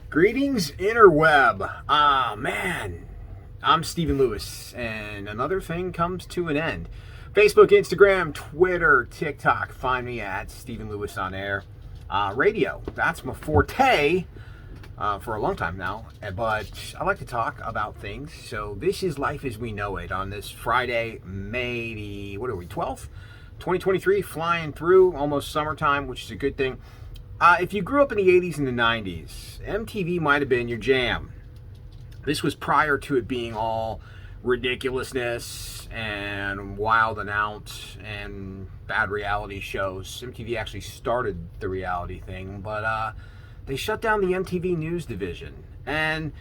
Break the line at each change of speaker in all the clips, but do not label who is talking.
Greetings, interweb. Man, I'm Stephen Lewis, and another thing comes to an end. Facebook, Instagram, Twitter, TikTok. Find me at Stephen Lewis on Air. Radio, that's my forte for a long time now, but I like to talk about things. So this is Life as We Know It on this Friday, May the, 12th? 2023, flying through, almost summertime, which is a good thing. If you grew up in the 80s and the 90s, MTV might have been your jam. This was prior to it being all ridiculousness and wild and out and bad reality shows. MTV actually started the reality thing, but they shut down the MTV News division. And,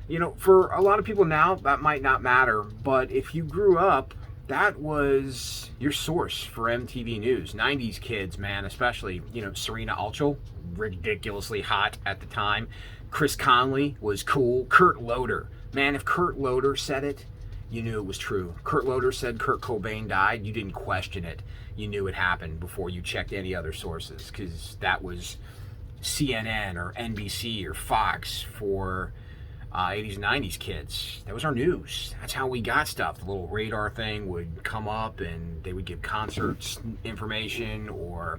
you know, for a lot of people now, that might not matter, but if you grew up, that was your source for MTV News. 90s kids, man, especially, Serena Ulchel, ridiculously hot at the time. Chris Conley was cool. Kurt Loder. Man, if Kurt Loder said it, you knew it was true. Kurt Loder said Kurt Cobain died. You didn't question it. You knew it happened before you checked any other sources, because that was CNN or NBC or Fox for 80s and 90s kids. That was our news. That's how we got stuff. The little radar thing would come up and they would give concerts information or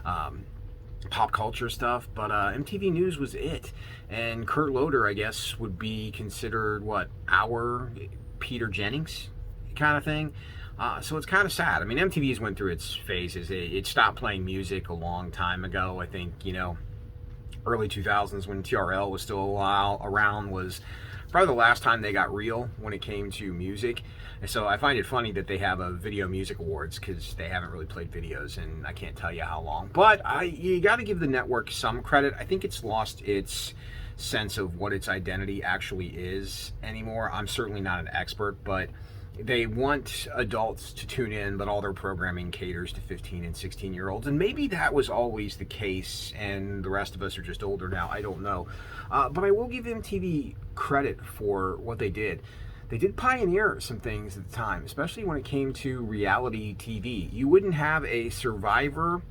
pop culture stuff. But MTV News was it. And Kurt Loder, I guess, would be considered, our Peter Jennings kind of thing. So it's kind of sad. I mean, MTV's went through its phases. It stopped playing music a long time ago. I think, early 2000s when TRL was still around was probably the last time they got real when it came to music. And so I find it funny that they have a Video Music Awards, because they haven't really played videos and I can't tell you how long. But you got to give the network some credit. I think it's lost its sense of what its identity actually is anymore. I'm certainly not an expert, but they want adults to tune in, but all their programming caters to 15 and 16-year-olds. And maybe that was always the case, and the rest of us are just older now. I don't know. But I will give MTV credit for what they did. They did pioneer some things at the time, especially when it came to reality TV. You wouldn't have a Survivor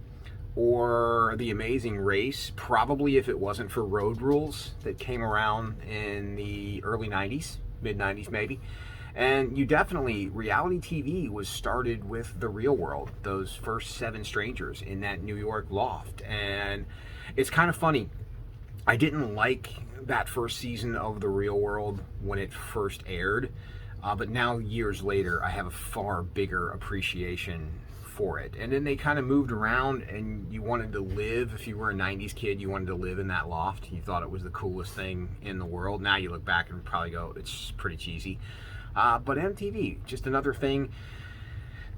or The Amazing Race, probably, if it wasn't for Road Rules that came around in the early 90s, mid-90s maybe. And reality TV was started with The Real World, those first 7 strangers in that New York loft. And it's kind of funny. I didn't like that first season of The Real World when it first aired. But now, years later, I have a far bigger appreciation for it. And then they kind of moved around, and you wanted to live, if you were a 90s kid, you wanted to live in that loft. You thought it was the coolest thing in the world. Now you look back and probably go, it's pretty cheesy. But MTV, just another thing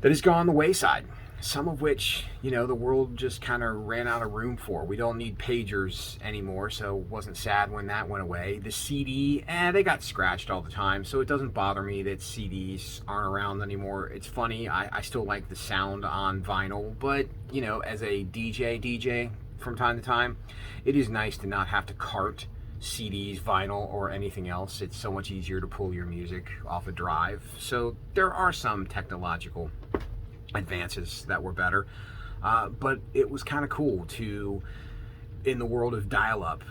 that has gone the wayside. Some of which, the world just kind of ran out of room for. We don't need pagers anymore, so it wasn't sad when that went away. The CD, they got scratched all the time, so it doesn't bother me that CDs aren't around anymore. It's funny, I still like the sound on vinyl, but, as a DJ from time to time, it is nice to not have to cart CDs, vinyl, or anything else. It's so much easier to pull your music off a drive. So there are some technological advances that were better, but it was kind of cool to, in the world of dial-up,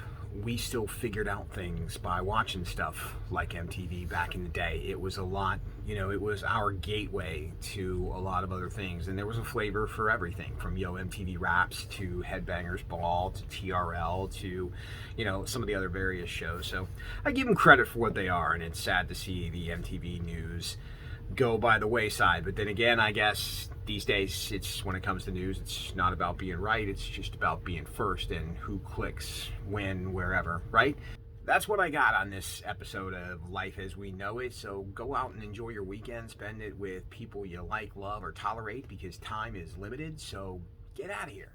we still figured out things by watching stuff like MTV back in the day. It was a lot, it was our gateway to a lot of other things, and there was a flavor for everything, from MTV Raps to Headbangers Ball to TRL to, some of the other various shows. So I give them credit for what they are, and it's sad to see the MTV News go by the wayside. But then again, I guess these days, it's, when it comes to news, it's not about being right, it's just about being first and who clicks when, wherever, right? That's what I got on this episode of Life as We Know It. So go out and enjoy your weekend, spend it with people you like, love, or tolerate, because time is limited. So get out of here.